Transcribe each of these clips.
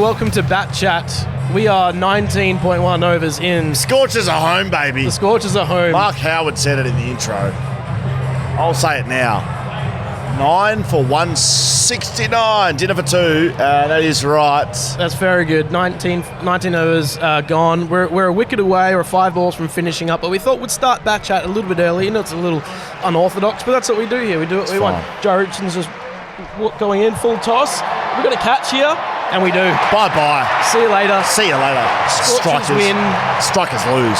welcome to BatChat. We are 19.1 overs in. Scorchers are home, baby. The Scorchers are home. Mark Howard said it in the intro. I'll say it now. 9 for 169. Dinner for 2. That is right. That's very good. 19 overs gone. We're a wicket away or 5 balls from finishing up, but we thought we'd start BatChat a little bit early. You know, it's a little unorthodox, but that's what we do here. We do what we want. Joe Richardson's just going in, full toss. We've got a catch here, and we do. Bye-bye. See you later. See you later. Scorchers win. Strikers lose.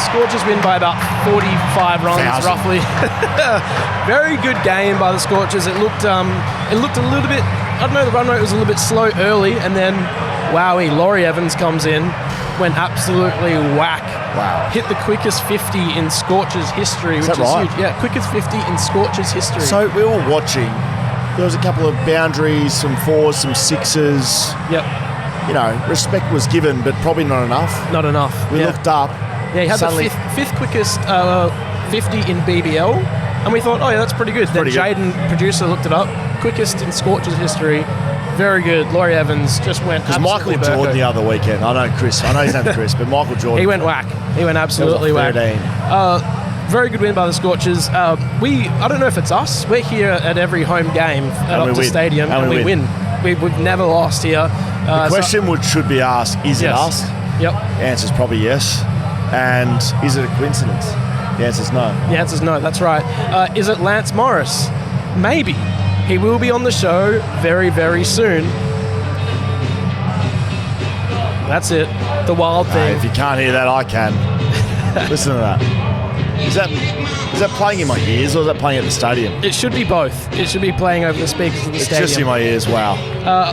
Scorchers win by about 45 runs, roughly. Very good game by the Scorchers. It looked a little bit, I don't know, the run rate was a little bit slow early, and then, wowie, Laurie Evans comes in, went absolutely whack. Wow. Hit the quickest 50 in Scorchers history, which is right? huge. Yeah, quickest 50 in Scorchers history. So we were watching. There was a couple of boundaries, some 4s, some 6s. Yep. You know, respect was given, but probably not enough. Not enough. We looked up. Yeah, he had the fifth quickest 50 in BBL, and we thought, oh yeah, that's pretty good. Then Jaiden, producer, looked it up. Quickest in Scorchers history. Very good. Laurie Evans just went absolutely Michael Jordan the other weekend. I know Chris. I know his name's Chris, but Michael Jordan. He went whack. He went absolutely whack. Very good win by the Scorchers. I don't know if it's us. We're here at every home game at Optus Stadium, and we win. We've never lost here. The question should be asked, is it us? Yep. The answer's probably yes. And is it a coincidence? The answer's no. The answer's no, that's right. Is it Lance Morris? Maybe. He will be on the show very, very soon. That's it. The wild thing. If you can't hear that, I can. Listen to that. Is that playing in my ears or is that playing at the stadium? It should be both. It should be playing over the speakers of the stadium. It's just in my ears, wow.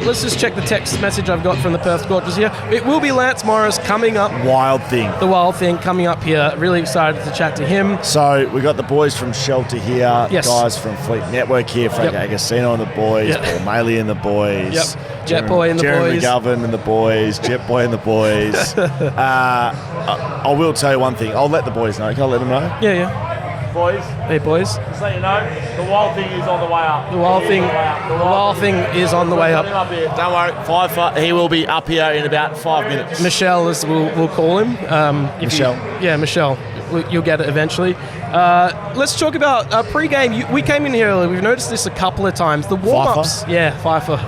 Let's just check the text message I've got from the Perth Scorchers here. It will be Lance Morris coming up. Wild thing. The wild thing coming up here. Really excited to chat to him. So we got the boys from Shelter here, guys from Fleet Network here, Frank Agostino and the boys, Paul Maley and the boys, Jet Boy and the Jeremy boys, McGovern and the boys, Jet Boy and the boys. I will tell you one thing. I'll let the boys know. Can I let them know? Yeah. Boys. Hey, boys. Just let you know, the wild thing is on the way up. The wild thing is on the way up. Don't worry, he will be up here in about 5 minutes. Michelle, as we'll call him. Michelle. Michelle. You'll get it eventually. Let's talk about pre-game. We came in here earlier. We've noticed this a couple of times. The warm-ups. Yeah, Pfeiffer.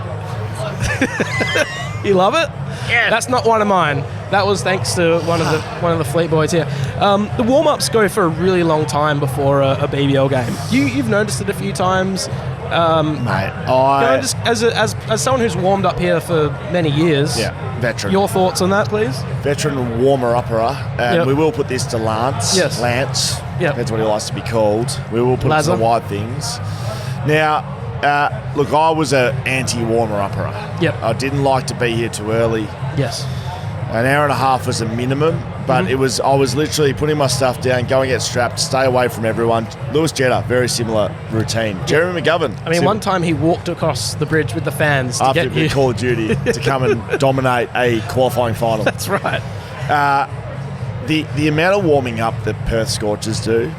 You love it? Yeah. That's not one of mine. That was thanks to one of the Fleet boys here. The warm-ups go for a really long time before a BBL game. You've noticed it a few times. Mate, as someone who's warmed up here for many years, veteran. Your thoughts on that, please? Veteran warmer-upper, and we will put this to Lance. Yes. Lance. Depends what he likes to be called. We will put it to the wide things. Now, look, I was an anti-warmer-upper. Yep. I didn't like to be here too early. Yes. An hour and a half was a minimum, but I was literally putting my stuff down, going get strapped, stay away from everyone. Lewis Jetta, very similar routine. Jeremy McGovern. I mean, one time he walked across the bridge with the fans to after get you. Call of Duty to come and dominate a qualifying final. That's right. The amount of warming up that Perth Scorchers do,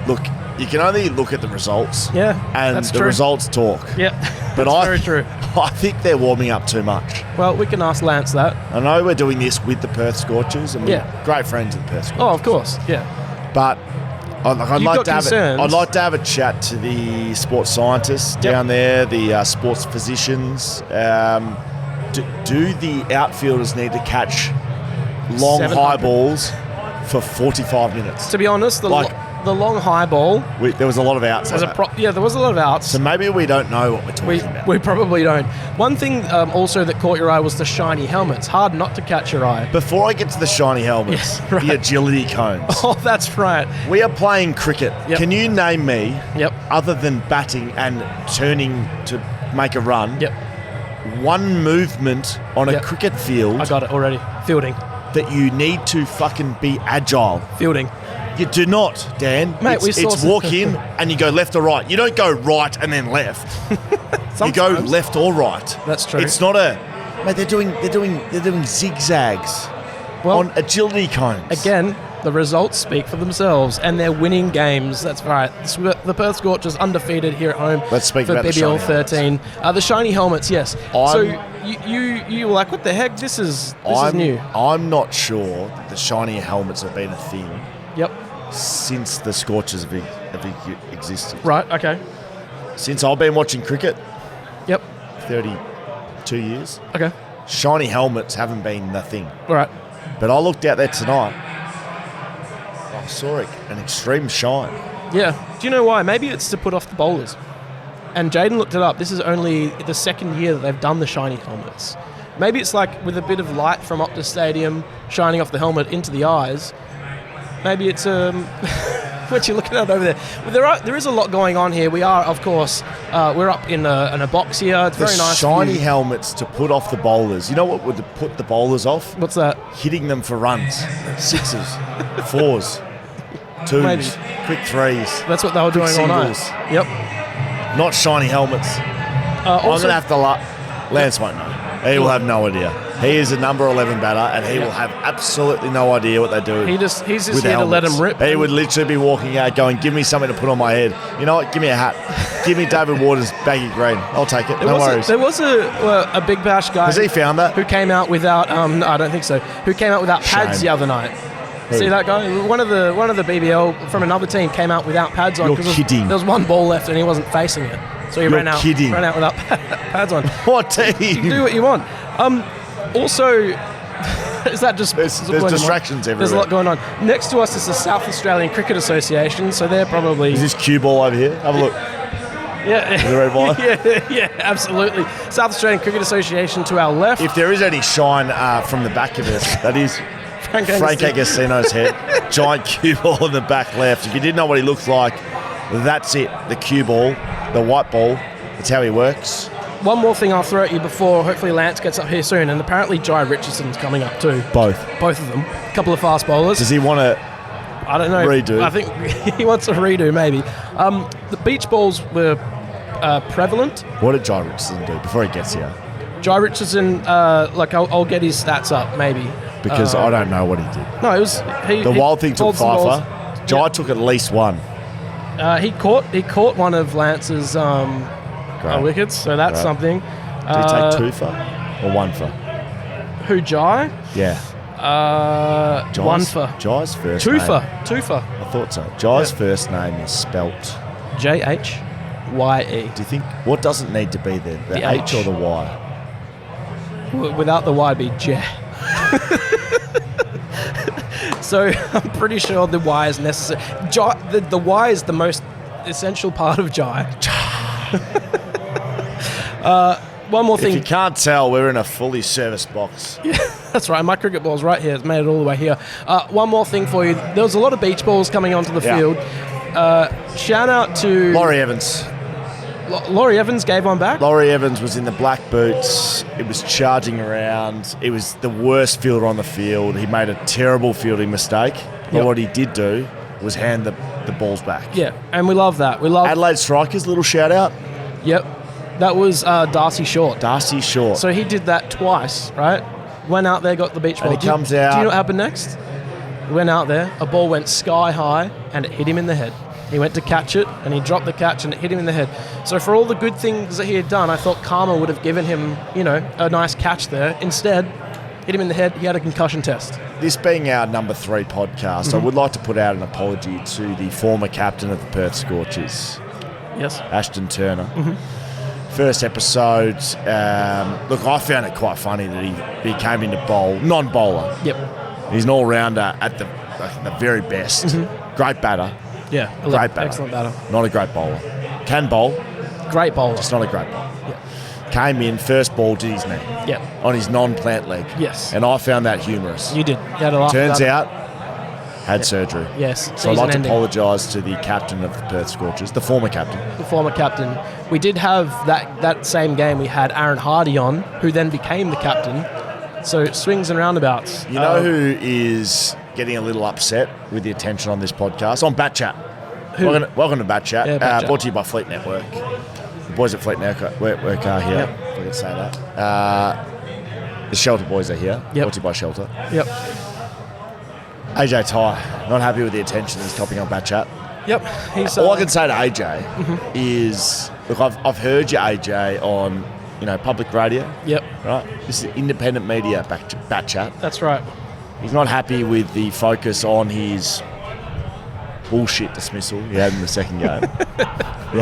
look, you can only look at the results. Yeah, and that's the true. Results talk. Yeah, but that's very true. I think they're warming up too much. Well, we can ask Lance that. I know we're doing this with the Perth Scorchers, and we're great friends of the Perth Scorchers. Oh, of course, yeah. But I'd like to have a chat to the sports scientists down there, the sports physicians. Do the outfielders need to catch long high balls for 45 minutes? To be honest, the long high ball. There was a lot of outs. There was a lot of outs. So maybe we don't know what we're talking about. We probably don't. One thing also that caught your eye was the shiny helmets. Hard not to catch your eye. Before I get to the shiny helmets, the agility cones. Oh, that's right. We are playing cricket. Yep. Can you name me, other than batting and turning to make a run, one movement on a cricket field? I got it already. Fielding. That you need to fucking be agile. Fielding. You do not, Dan. Mate, it's walk in and you go left or right. You don't go right and then left. You go left or right. That's true. It's not mate, they're doing zigzags on agility cones. Again, The results speak for themselves, and they're winning games. That's right. The Perth Scorchers undefeated here at home. Let's speak for about BBL the 13. The shiny helmets, yes. So you were like, what the heck? This is new. I'm not sure that the shiny helmets have been a thing. Yep. Since the Scorchers have existed. Right. Okay. Since I've been watching cricket. Yep. 32 years. Okay. Shiny helmets haven't been the thing. Right. But I looked out there tonight. I saw an extreme shine. Yeah. Do you know why? Maybe it's to put off the bowlers. And Jaiden looked it up. This is only the second year that they've done the shiny helmets. Maybe it's like with a bit of light from Optus Stadium shining off the helmet into the eyes. Maybe it's what you're looking at over there. Well, there is a lot going on here. We are, of course, we're up in a box here. It's very nice. Shiny helmets to put off the bowlers. You know what would put the bowlers off? What's that? Hitting them for runs, 6s, 4s, 2s, Maybe. quick 3s. That's what they were doing all night. Yep. Not shiny helmets. I'm going to have to Lance won't know. He will have no idea. He is a number 11 batter, and he will have absolutely no idea what they're doing. He's just here to let him rip. He would literally be walking out going, give me something to put on my head. You know what? Give me a hat. Give me David Warner's baggy green. I'll take it. No worries. There was a Big Bash guy. Has he found that? Who came out without, no, I don't think so, who came out without pads the other night. Who? See that guy? One of the BBL from another team came out without pads on. You're kidding. There was one ball left and he wasn't facing it. So he ran out without pads on. What team? You can do what you want. Also, is that just... There's distractions everywhere. There's a lot going on. Next to us is the South Australian Cricket Association, so they're probably... Is this cue ball over here? Have a look. Yeah. The red wire? Yeah, absolutely. South Australian Cricket Association to our left. If there is any shine from the back of us, that is Frank Agostino's head. Giant cue ball in the back left. If you didn't know what he looks like, that's it. The cue ball, the white ball. That's how he works. One more thing I'll throw at you before hopefully Lance gets up here soon, and apparently Jai Richardson's coming up too. Both of them. A couple of fast bowlers. Does he want to redo? I think he wants a redo, maybe. The beach balls were prevalent. What did Jai Richardson do before he gets here? Jai Richardson, I'll get his stats up, maybe. Because I don't know what he did. No, it was... The wild thing took Pfeiffer. Jai took at least one. He caught one of Lance's... wickets, so that's something. Did he take 2 for or 1 for? Who, Jai? Yeah. 1 for. Jai's first 2 name. for. 2 for. I thought so. Jai's first name is spelt Jhye. Do you think what doesn't need to be there? The H or the Y? Without the Y, it'd be J. So I'm pretty sure the Y is necessary. The Y is the most essential part of Jai. One more thing. If you can't tell, we're in a fully serviced box. Yeah, that's right. My cricket ball's right here. It's made it all the way here. One more thing for you. There was a lot of beach balls coming onto the field. Shout out to... Laurie Evans. Laurie Evans gave one back? Laurie Evans was in the black boots. It was charging around. It was the worst fielder on the field. He made a terrible fielding mistake. But what he did do was hand the balls back. Yeah, and we love that. We love Adelaide Strikers, little shout out. Yep. That was Darcy Short. Darcy Short. So he did that twice, right? Went out there, got the beach ball. And he comes out. Do you know what happened next? He went out there, a ball went sky high, and it hit him in the head. He went to catch it, and he dropped the catch, and it hit him in the head. So for all the good things that he had done, I thought karma would have given him, a nice catch there. Instead, hit him in the head. He had a concussion test. This being our number 3 podcast, I would like to put out an apology to the former captain of the Perth Scorchers. Yes. Ashton Turner. First episode, look, I found it quite funny that he came into bowl, non-bowler. Yep. He's an all-rounder at the very best. Great batter. Yeah. Great batter. Excellent batter. Not a great bowler. Can bowl. Great bowler. Just not a great bowler. Yeah. Came in, first ball did his knee. Yep. On his non-plant leg. Yes. And I found that humorous. You did. You had a laugh. Turns out, had surgery. Yes. So I'd like to apologise to the captain of the Perth Scorchers, the former captain. The former captain. We did have that same game. We had Aaron Hardy on, who then became the captain. So swings and roundabouts. You know who is getting a little upset with the attention on this podcast? On BatChat. Welcome to BatChat. Yeah, BatChat. Brought to you by Fleet Network. The boys at Fleet Network are here. Yep. If I can say that. The Shelter boys are here. Yep. Brought to you by Shelter. Yep. AJ Ty, not happy with the attention he's copping on BatChat. Yep. All I can say to AJ is, look, I've heard you, AJ, on public radio. Yep. Right. This is independent media, BatChat. That's right. He's not happy with the focus on his bullshit dismissal he had in the second game.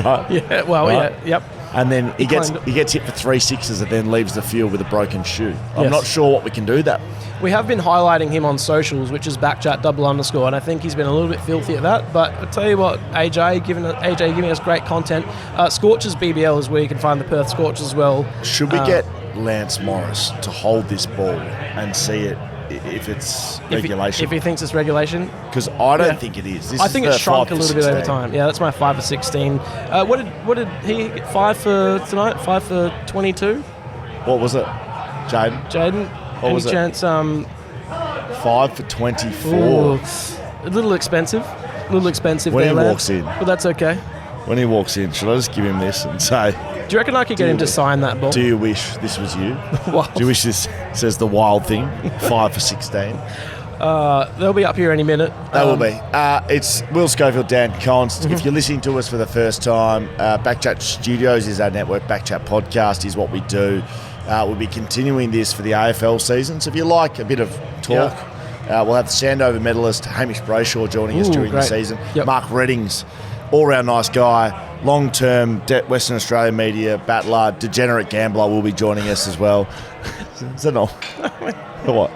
Right. Yeah. Well. Right? Yeah. Yep. And then he gets hit for 3 sixes and then leaves the field with a broken shoe. I'm not sure what we can do that. We have been highlighting him on socials, which is BackChat _, and I think he's been a little bit filthy at that. But I'll tell you what, AJ giving us great content. Scorchers BBL is where you can find the Perth Scorchers as well. Should we get Lance Morris to hold this ball and see it if it's regulation? If he thinks it's regulation? Because I don't think it is. I think it's shrunk a little bit over time. Yeah, that's my 5 for 16. What did he get? 5 for tonight? 5 for 22? What was it? Jaiden? What was it? Any chance? 5 for 24. Ooh, a little expensive. When he walks in. But that's okay. When he walks in, should I just give him this and say... Do you reckon I could get him to sign that ball? Do you wish this was you? Do you wish this says the wild thing? 5 for 16. They'll be up here any minute. They will be. It's Will Schofield, Dan Const. If you're listening to us for the first time, BackChat Studios is our network. BackChat Podcast is what we do. We'll be continuing this for the AFL season. So if you like a bit of talk, we'll have the Sandover medalist Hamish Brayshaw joining us during the season. Yep. Mark Reddings, all-round nice guy. Long-term Western Australian media battler, degenerate gambler will be joining us as well. Is that not? What?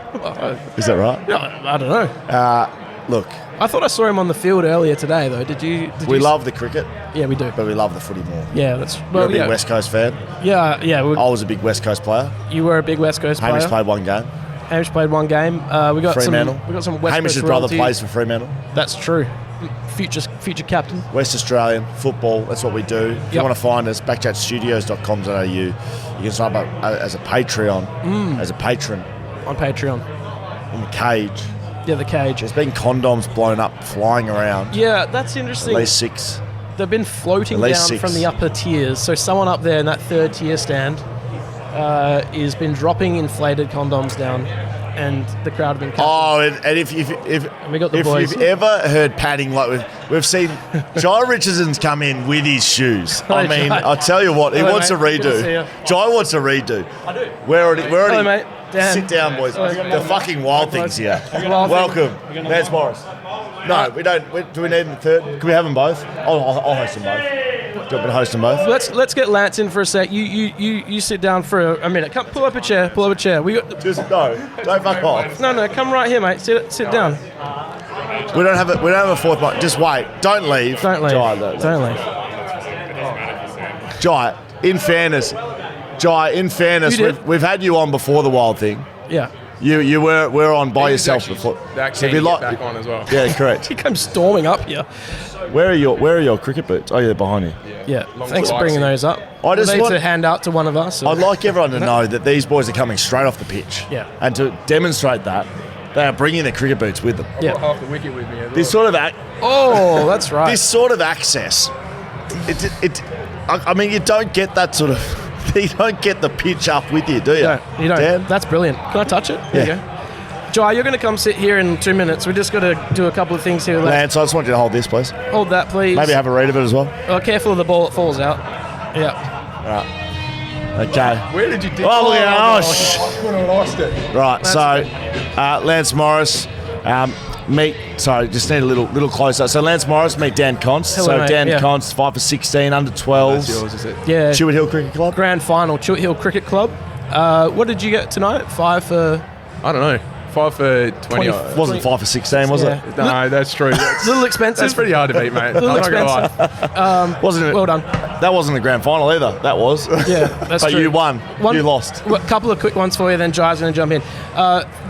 Is that right? No, I don't know. Look. I thought I saw him on the field earlier today, though. We love the cricket. Yeah, we do. But we love the footy more. Yeah, that's... You're a big West Coast fan? Yeah. I was a big West Coast player. You were a big West Coast player? Hamish played one game. We got Fremantle. We got some West Hamish's Coast brother royalty. plays for Fremantle. That's true. Future captain. West Australian football. That's what we do. If you want to find us, backchatstudios.com.au. You can sign up as a Patreon, as a patron on Patreon. In the cage. Yeah, the cage. There's been condoms blown up, flying around. Yeah, that's interesting. At least 6. They've been floating down from the upper tiers. So someone up there in that 3rd tier stand has been dropping inflated condoms down, and the crowd have been cutting. Oh, and if you've ever heard padding, like we've seen Jai Richardson's come in with his shoes. I mean, I'll tell you what, he wants a redo. Jai wants a redo. I do. We're already Hello, mate. Dan. Sit down, boys. The fucking wild things here. Welcome. Lance Morris. No, we don't. Do we need them 3rd? Can we have them both? I'll host them both. Do you want me to host them both? Let's get Lance in for a sec. You sit down for a minute. Come, pull up a chair. We got. Just don't fuck off. No, come right here, mate. Sit down. We don't have a 4th mic. Just wait. Don't leave. Don't leave. Jai, don't leave. Jai, in fairness, we've had you on before the wild thing. Yeah. You were on by yourself before. So if you like back on as well. Yeah, correct. He comes storming up here. Where are your cricket boots? Oh, yeah, they're behind you. Yeah. Thanks for bringing those up. I just want to hand out to one of us. I'd like everyone to know that these boys are coming straight off the pitch. Yeah. And to demonstrate that, they are bringing their cricket boots with them. Yeah. I've got half the wicket with me as well. This sort of that's right. This sort of access. I mean, you don't get that sort of. You don't get the pitch up with you, do you? No, you don't. Dan? That's brilliant. Can I touch it? There you go. Jai, you're going to come sit here in 2 minutes. We've just got to do a couple of things here. Lance, I just want you to hold this, please. Hold that, please. Maybe have a read of it as well. Oh, careful of the ball, it falls out. Yeah. Right. Okay. Where did you dig? Oh, look at I would have lost it. Right, Lance Morris, just need a little closer. So Lance Morris, meet Dan Const. Hello, mate. Dan Const, 5 for 16, under 12s. That's yours, is it? Yeah. Chewett Hill Cricket Club. Grand final, Chewett Hill Cricket Club. What did you get tonight? 5 for... I don't know. 5 for 20. Wasn't 5 for 16, was it? No, that's true. A little expensive. That's pretty hard to beat, mate. Little expensive. Wasn't it? Well done. That wasn't the grand final either. That was. Yeah, that's but true. You won. You lost. A couple of quick ones for you, then Jai's going to jump in.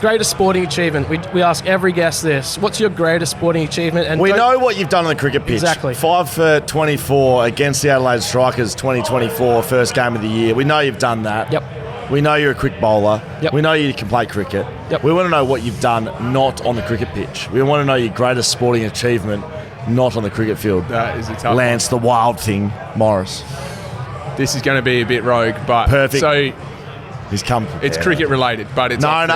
Greatest sporting achievement. We ask every guest this. What's your greatest sporting achievement? And we know what you've done on the cricket pitch. Exactly. 5 for 24 against the Adelaide Strikers, 2024, first game of the year. We know you've done that. Yep. We know you're a quick bowler. Yep. We know you can play cricket. Yep. We want to know what you've done not on the cricket pitch. We want to know your greatest sporting achievement not on the cricket field. That is a tough Lance, the wild thing, Morris. This is going to be a bit rogue, but... Perfect. So he's come. It's cricket related, but it's No.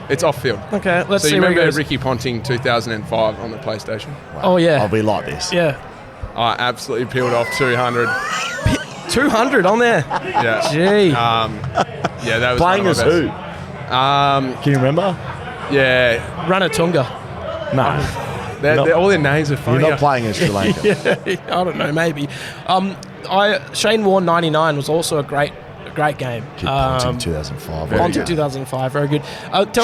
It's off-field. Okay, let's so see you where it remember goes. Ricky Ponting 2005 on the PlayStation? Wow. Oh, yeah. I'll be like this. Yeah. I absolutely peeled off 200. 200 on there. Yeah. Gee. Yeah, that was Playing one as of my who? best. Can you remember? Yeah. Ranatunga. No. All their names are funny. You're not playing as Sri Lanka. Yeah, I don't know, maybe. Shane Warne 99 was also a great game. Ponting 2005. Ponting 2005, very good.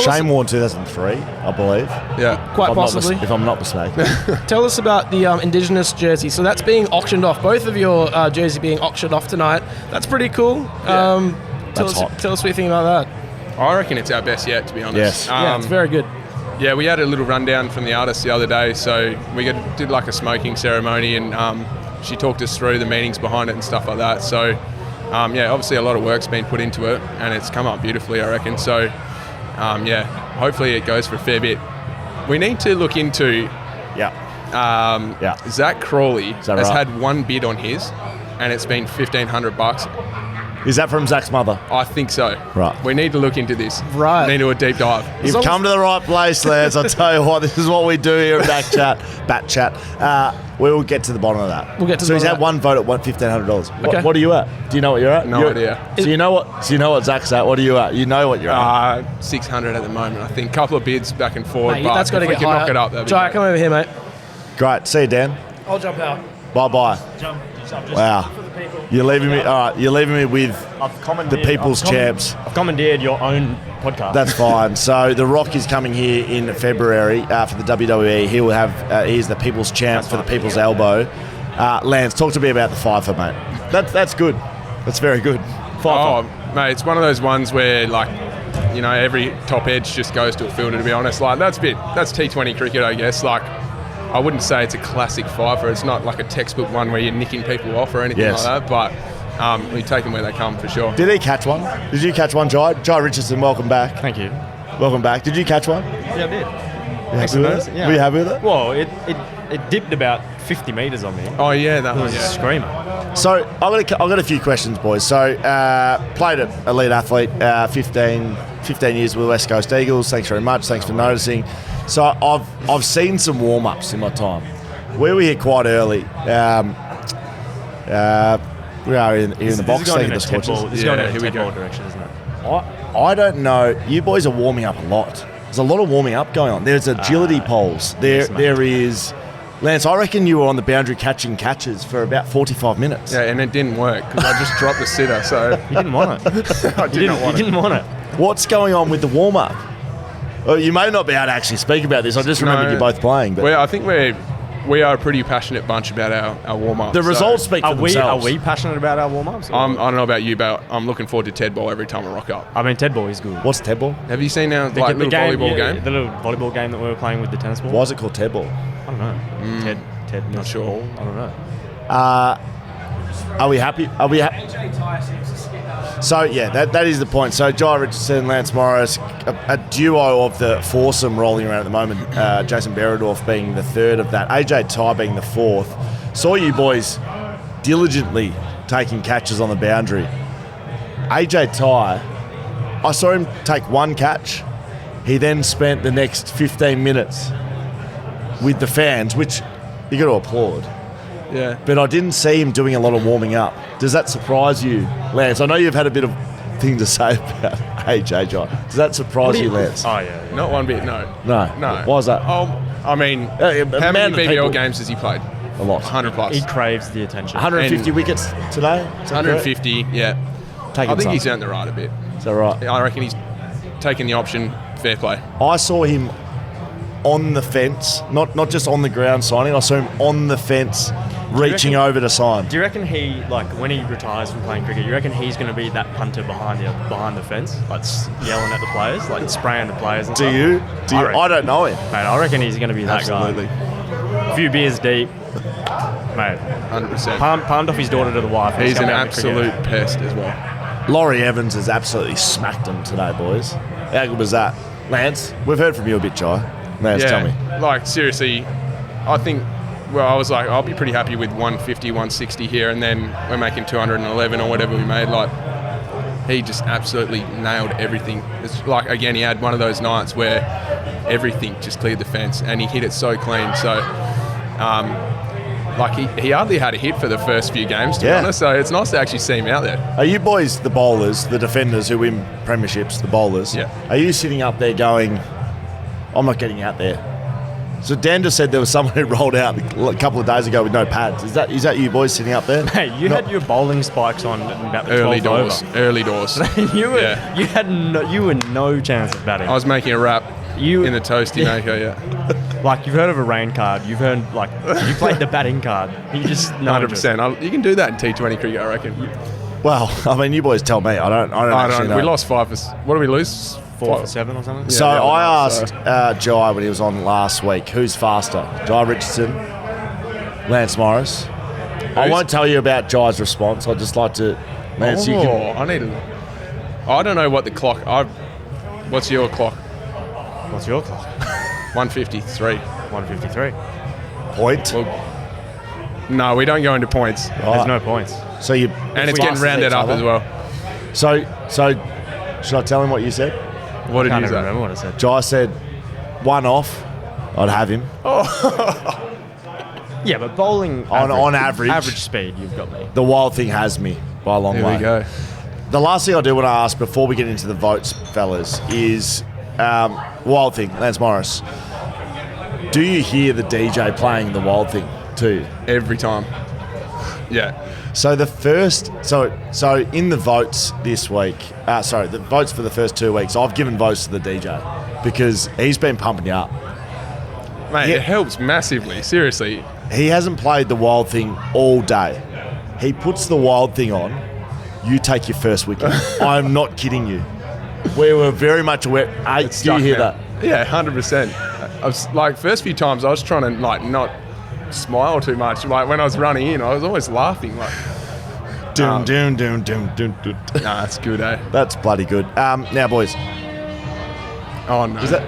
Shane Warne 2003, I believe. Yeah. Quite possibly. If I'm not mistaken. Tell us about the Indigenous jersey. So that's being auctioned off. Both of your jersey being auctioned off tonight. That's pretty cool. That's hot. Tell us what you think about that. I reckon it's our best yet, to be honest. Yes. Yeah, it's very good. Yeah, we had a little rundown from the artist the other day, so we did like a smoking ceremony, and she talked us through the meanings behind it and stuff like that. So, yeah, obviously a lot of work's been put into it, and it's come up beautifully, I reckon. So, yeah, hopefully it goes for a fair bit. We need to look into Zach Crawley has had one bid on his, and it's been $1,500. Is that from Zach's mother? I think so. Right. We need to look into this. Right. We need to do a deep dive. You've come to the right place, lads. I tell you what, this is what we do here at BackChat. We will get to the bottom of that. We'll get to so the he's bottom had one vote at $1,500. Okay. What are you at? Do you know what you're at? No idea. So you know what Zach's at. What are you at? You know what you're at. 600 at the moment, I think. Couple of bids back and forward. Mate, but that's got to if we get can higher. knock it up, that'd be Jai, great. come over here, mate. Great. See you, Dan. I'll jump out. Bye-bye. Wow. You're leaving me. All right. You're leaving me with the people's champs. I've commandeered your own podcast. That's fine. So The Rock is coming here in February for the WWE. He will have. He's the people's champ for the people's elbow. Lance, talk to me about the FIFA, mate. That's good. That's very good. FIFA. Oh, mate, it's one of those ones where, like, you know, every top edge just goes to a fielder, to be honest. Like, that's T20 cricket, I guess. Like, I wouldn't say it's a classic FIFA. It's not like a textbook one where you're nicking people off or anything like that. But we take them where they come, for sure. Did he catch one? Did you catch one, Jai? Jai Richardson, welcome back. Thank you. Welcome back. Did you catch one? Yeah, I did. Thanks for that. Yeah. Were you happy with it? Well, it dipped about 50 metres on me. Oh, yeah, that It one, was a yeah. screamer. So I've got a few questions, boys. So played at Elite Athlete, 15 years with the West Coast Eagles. Thanks very much. Thanks for noticing. So I've seen some warm-ups in my time. We were here quite early. We are in the box. This is going in the a Scorchers. This is going in a Ted Ball direction, isn't it? I don't know. You boys are warming up a lot. There's a lot of warming up going on. There's agility poles. There is. Lance, I reckon you were on the boundary catching catches for about 45 minutes. Yeah, and it didn't work because I just dropped the sitter, so... You didn't want it. I did not want You didn't want it. What's going on with the warm-up? Well, you may not be able to actually speak about this. I just remembered you both playing. But I think we are a pretty passionate bunch about our warm-up. the results speak for themselves. Are we passionate about our warm-ups? I don't know about you, but I'm looking forward to Ted Ball every time I rock up. I mean, Ted Ball is good. What's Ted Ball? Have you seen our little volleyball game? The little volleyball game that we were playing with the tennis ball? Why is it called Ted Ball? I don't know. Ted, Not sure. Ball? I don't know. Are we happy? So, yeah, that is the point. So, Jai Richardson, Lance Morris, a duo of the foursome rolling around at the moment, Jason Beredorf being the third of that, AJ Ty being the fourth. Saw you boys diligently taking catches on the boundary. AJ Ty, I saw him take one catch. He then spent the next 15 minutes with the fans, which you got to applaud. Yeah. But I didn't see him doing a lot of warming up. Does that surprise you, Lance? I know you've had a bit of thing to say about AJ, John. Does that surprise you, Lance? Oh, yeah. Not one bit, no. No. Why is that? I mean, how many BBL games has he played? A lot. 100 plus. He craves the attention. 150 wickets today? 150, yeah. I think he's earned the right a bit. Is that right? I reckon he's taken the option. Fair play. I saw him on the fence, not just on the ground signing. I saw him on the fence reaching over to sign. Do you reckon he, like, when he retires from playing cricket, you reckon he's going to be that punter behind the fence, like yelling at the players, like spraying the players and Do stuff? you? I don't know him. Mate, I reckon he's going to be that Absolutely. guy. A few beers deep. Mate, 100%. palmed off his daughter to the wife. He's an coming out to cricket. absolute pest as well. Laurie Evans has absolutely smacked him today, boys. How good was that? Lance, we've heard from you a bit, Jai. Lance, tell me. Like, seriously, I think, well, I was like, I'll be pretty happy with 150, 160 here, and then we're making 211 or whatever we made. Like, he just absolutely nailed everything. It's like, again, he had one of those nights where everything just cleared the fence, and he hit it so clean. So, he hardly had a hit for the first few games, to be honest. So it's nice to actually see him out there. Are you boys, the bowlers, the defenders who win premierships, the bowlers? Yeah. Are you sitting up there going, I'm not getting out there? So Dan just said there was someone who rolled out a couple of days ago with no pads. Is that you boys sitting up there? Hey, you had your bowling spikes on about the early 12th doors. over. Early doors. you were no chance of batting. I was making a wrap in the toasty maker. Yeah. Like, you've heard of a rain card. You've heard, you played the batting card. You just 100%. You can do that in T20 cricket, I reckon. Well, I mean, you boys tell me. I don't actually know. We lost 5 for... What did we lose? 4 for 7 or something? So I asked Jai when he was on last week, who's faster? Jai Richardson, Lance Morris? I won't tell you about Jai's response. I'd just like to... Lance, you can... I don't know what the clock... What's your clock? What's your clock? 153. 153. Point? Well, no, we don't go into points. There's no points. So you... And it's getting rounded up as well. So should I tell him what you said? What did I you say? can't remember what I said. Jai said, 1 off, I'd have him. Yeah, but bowling... On average. Average speed, you've got me. The Wild Thing has me by a long way. There we go. The last thing I do want to ask before we get into the votes, fellas, is Wild Thing, Lance Morris. Do you hear the DJ playing the Wild Thing too? Every time. Yeah. So the first, so in the votes this week, the votes for the first 2 weeks, I've given votes to the DJ because he's been pumping you up. Mate, it helps massively, seriously. He hasn't played the Wild Thing all day. He puts the Wild Thing on, you take your first wicket. I'm not kidding you. We were very much aware. Do you hear that? Yeah, 100%. I was, first few times I was trying to, not smile too much. Like, when I was running in, I was always laughing. Doom. Nah, that's good, eh? That's bloody good. Now, boys. Oh, no. Is that...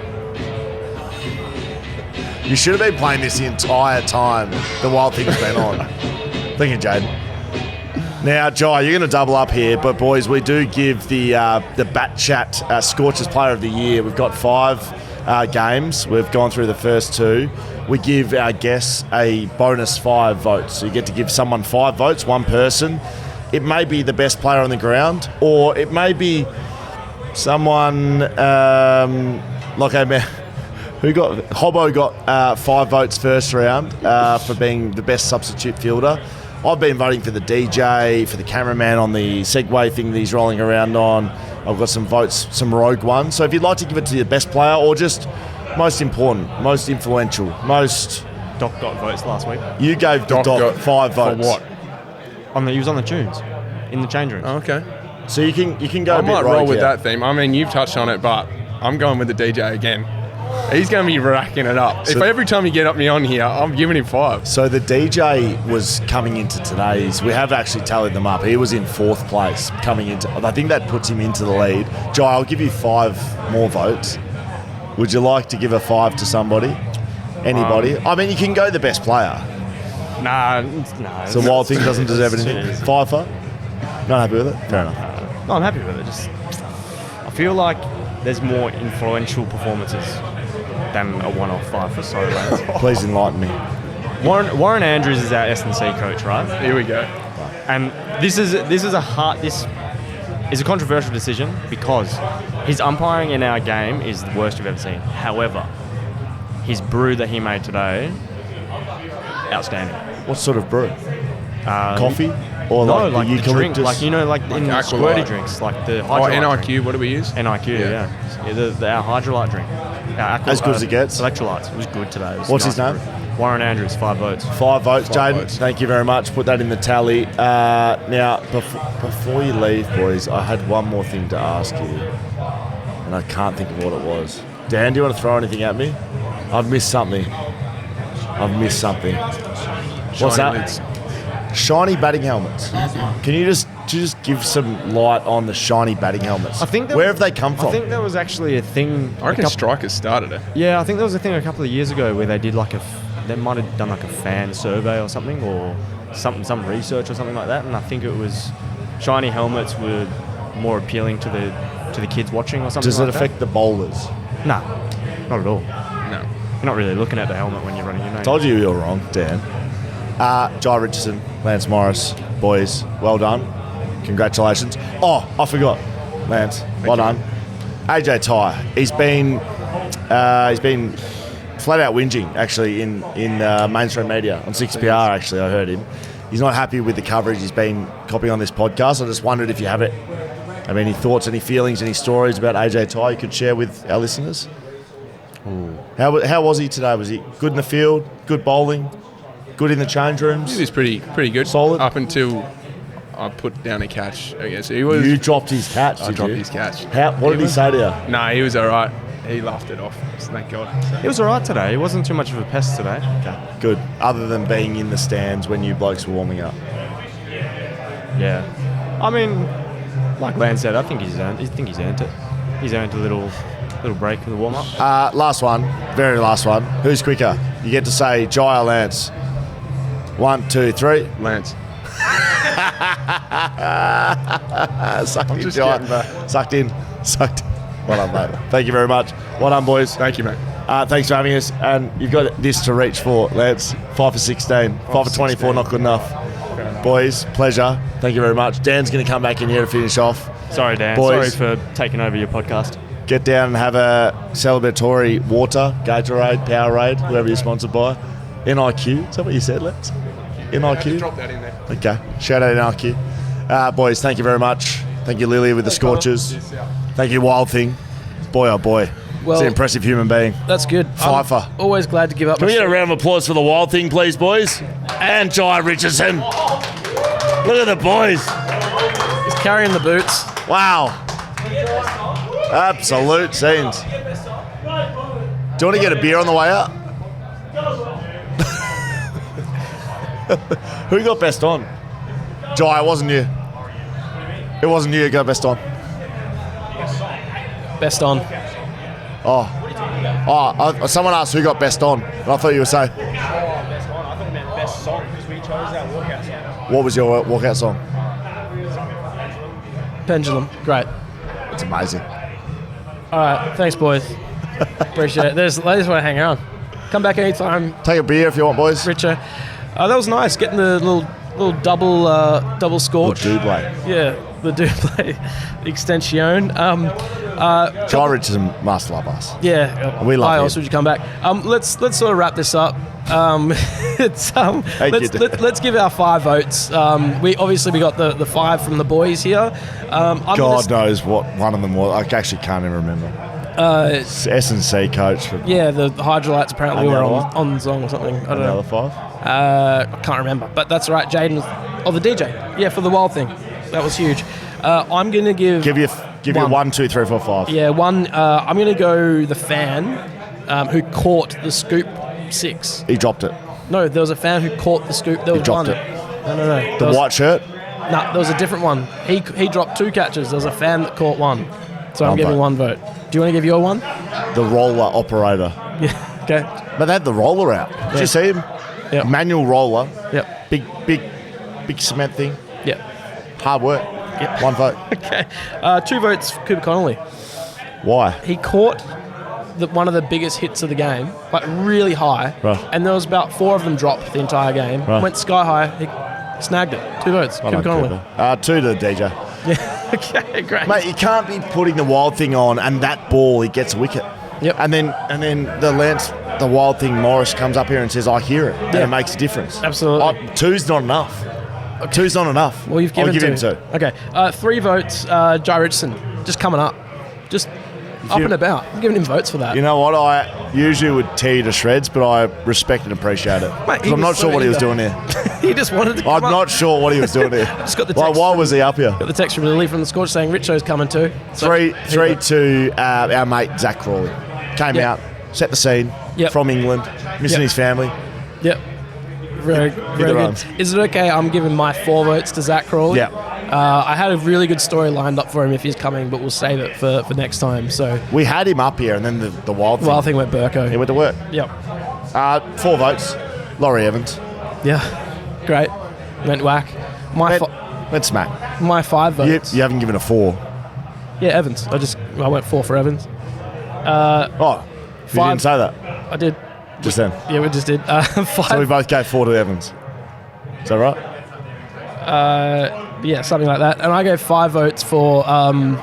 You should have been playing this the entire time the Wild Thing's been on. Thank you, Jaiden. Now, Jai, you're going to double up here, but boys, we do give the BackChat Scorchers Player of the Year. We've got 5 games. We've gone through the first 2. We give our guests a bonus 5 votes. So you get to give someone 5 votes, one person. It may be the best player on the ground, or it may be someone Hobbo got 5 votes first round for being the best substitute fielder. I've been voting for the DJ, for the cameraman on the Segway thing that he's rolling around on. I've got some votes, some rogue ones. So if you'd like to give it to your best player or just most important, most influential, most... Doc got votes last week. You gave Doc 5 votes. For what? He was on the tunes in the change room. Oh, okay. So you can go I a bit might rogue roll with here. that theme. I mean, you've touched on it, but I'm going with the DJ again. He's going to be racking it up. If every time you get up me on here, I'm giving him 5. So the DJ was coming into today's. We have actually tallied them up. He was in 4th place coming into. I think that puts him into the lead. Jai, I'll give you 5 more votes. Would you like to give a 5 to somebody? Anybody? I mean, you can go the best player. Nah. So Wild Thing doesn't deserve anything. 5 for? Not happy with it? Fair enough. No, I'm happy with it. I feel like there's more influential performances than a one-off 5 for sorry, Lance. Please enlighten me. Warren Andrews is our S&C coach, right? Here we go. And this is a controversial decision because his umpiring in our game is the worst you've ever seen. However, his brew that he made today, outstanding. What sort of brew? Coffee? Or no, like the drink, in the squirty Aqualite. drinks, like the hydrolyte NIQ, drink. What do we use? NIQ, yeah. Our hydrolyte drink. As good as it gets? Electrolytes. It was good today. What's his name? Warren Andrews, 5 votes. 5 votes, Jaiden. votes. Thank you very much. Put that in the tally. Now, before you leave, boys, I had one more thing to ask you, and I can't think of what it was. Dan, do you want to throw anything at me? I've missed something. What's that? Lids. Shiny batting helmets. Can you just give some light on the shiny batting helmets? Where have they come from? I think there was actually a thing. I reckon Strikers started it. Yeah, I think there was a thing a couple of years ago where they did they might have done like a fan survey or something, or some research or something like that, and I think it was shiny helmets were more appealing to the kids watching or something. Does it affect the bowlers? No, not at all. No. You're not really looking at the helmet when you're running your name. Told you were wrong, Dan. Jai Richardson, Lance Morris, boys, well done. Congratulations. Oh, I forgot. Lance, well done. AJ Ty, he's been flat out whinging actually in mainstream media on 6PR. Actually, I heard him. He's not happy with the coverage he's been copying on this podcast. I just wondered if you have any thoughts, any feelings, any stories about AJ Ty you could share with our listeners. Ooh. How was he today? Was he good in the field? Good bowling? Good in the change rooms? He was pretty good. Solid? Up until I put down a catch, I guess. You dropped his catch, I dropped his catch. What did he say to you? No, he was all right. He laughed it off, thank God. So. He was all right today. He wasn't too much of a pest today. Okay, good. Other than being in the stands when you blokes were warming up. Yeah. I mean, like Lance said, I think he's earned it. He's earned a little break for the warm-up. Last one, very last one. Who's quicker? You get to say Jai or Lance. 1, 2, 3. Lance. Sucked in. Well done, mate. Thank you very much. Well done, boys. Thank you, mate. Thanks for having us. And you've got this to reach for, Lance. 5 for 16. 5 for 24, not good enough. Boys, pleasure. Thank you very much. Dan's going to come back in here to finish off. Sorry, Dan. Boys, sorry for taking over your podcast. Get down and have a celebratory water, Gatorade, Powerade, whoever you're sponsored by. NIQ. Is that what you said, Lance? NIQ? Drop that in there. Okay. Shout out NIQ. Boys, thank you very much. Thank you, Lily, with the Scorchers. Thank you, Wild Thing. Boy, oh boy. Well, it's an impressive human being. That's good. Fifer. I'm always glad to give up. Can we get a round of applause for the Wild Thing, please, boys? And Jai Richardson. Look at the boys. He's carrying the boots. Wow. Absolute scenes. Do you want to get a beer on the way out? Who got best on? Jai, it wasn't you. It wasn't you who got best on. Best on. Someone asked who got best on, and I thought you were saying. Best on. I thought it meant best song because we chose our walkout song. What was your walkout song? Pendulum. Great. It's amazing. All right. Thanks, boys. Appreciate it. Ladies want to hang around. Come back anytime. Take a beer if you want, boys. Richer. That was nice. Getting the little double scorch. Double. Yeah, the double extension. Jai Richardson must love us. Yeah, we love Hi, him. also, would you come back? Let's sort of wrap this up. Let's give our 5 votes. We got the 5 from the boys here. God knows what one of them was. I actually can't even remember. S&C coach. Yeah, the Hydrolytes apparently were on song or something. I don't know. Another 5? I can't remember, but that's right. Jaiden was the DJ. Yeah, for the Wild Thing. That was huge. I'm going to give you 1, 2, 3, 4, 5. Yeah, 1. I'm going to go the fan who caught the scoop 6. He dropped it. No, there was a fan who caught the scoop. There was dropped one. it. No. The white shirt? No, there was a different one. He dropped 2 catches. There was a fan that caught 1. So I'm giving 1 vote. Do you want to give your 1? The roller operator. Yeah. Okay. But they had the roller out. Did you see him? Yep. Manual roller. Yep. Big cement thing. Yep. Hard work. Yep. 1 vote. Okay. 2 votes for Cooper Connolly. Why? He caught one of the biggest hits of the game, like really high. Right. And there was about 4 of them dropped the entire game. Right. Went sky high. He snagged it. 2 votes. Cooper Connolly. 2 to the DJ. Yeah. Okay, great. Mate, you can't be putting the Wild Thing on and that ball, he gets a wicket. Yep. And then the Wild Thing, Morris comes up here and says, I hear it. And it makes a difference. Absolutely. 2's not enough. Okay. 2's not enough. Well, you've given him 2. 2. Okay. 3 votes, Jai Richardson. Just coming up. Just up and about. I'm giving him votes for that. You know what? I usually would tear you to shreds, but I respect and appreciate it. Mate, I'm not sure what he was doing here. He just wanted to come I'm not sure what he was doing here. Just got the text. Why was he up here? Got the text from Lily from the Scorch saying Richo's coming too. So 3 to our mate Zach Crawley. Came out, set the scene from England, missing his family. Yep. Very good. Is it okay? I'm giving my 4 votes to Zach Crawley. Yeah. I had a really good story lined up for him if he's coming, but we'll save it for next time. So we had him up here, and then the Wild Thing went Burko. He went to work. Yep. 4 votes. Laurie Evans. Yeah. Great. Went whack. My Let's smack. My 5 votes. You haven't given a 4. Yeah, Evans. I went 4 for Evans. You 5. didn't say that I did. just then. Yeah, we just did. 5. So we both gave 4 to Evans. Is that right? Yeah, something like that. And I gave 5 votes for the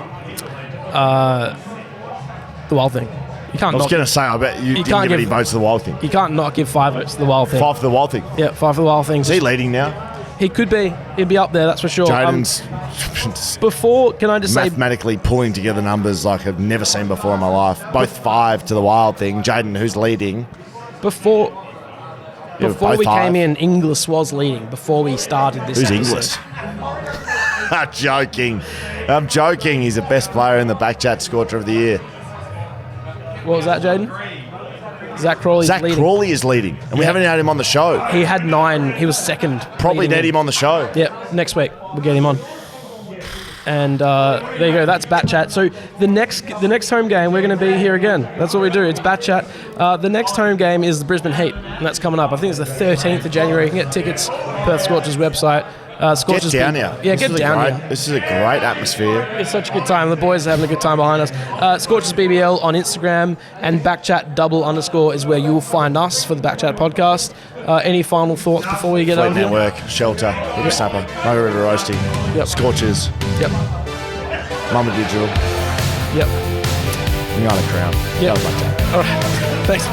Wild Thing. You can't. I was going to say, I bet you didn't give any votes to the Wild Thing. You can't not give 5 votes to the Wild Thing. 5 for the Wild Thing. Yeah, 5 for the Wild Thing. Is he leading now? He could be. He'd be up there, that's for sure. Jaiden's before, can I just say... mathematically pulling together numbers like I've never seen before in my life. Both 5 to the Wild Thing. Jaiden, who's leading. Before we 5. came in, Inglis was leading before we started this Who's episode. Inglis? I'm joking. He's the best player in the BackChat Scorcher of the year. What was that, Jaiden? Zach Crawley is leading. And we haven't had him on the show. He had 9. He was second. Probably need him on the show. Yep, next week we'll get him on. And there you go. That's BatChat. So the next home game, we're going to be here again. That's what we do. It's BatChat. The next home game is the Brisbane Heat, and that's coming up. I think it's the 13th of January. You can get tickets. Perth Scorchers website. Get down here. Yeah, get down here. This is a great atmosphere. It's such a good time. The boys are having a good time behind us. Scorchers BBL on Instagram, and BackChat _ is where you will find us for the BackChat podcast. Any final thoughts before we get Fleet over here? Network, Shelter, River Snapper, Mugger River Roasting, Scorchers, Mama Digital, Yep. Miana Crown. Yep. All right. Thanks.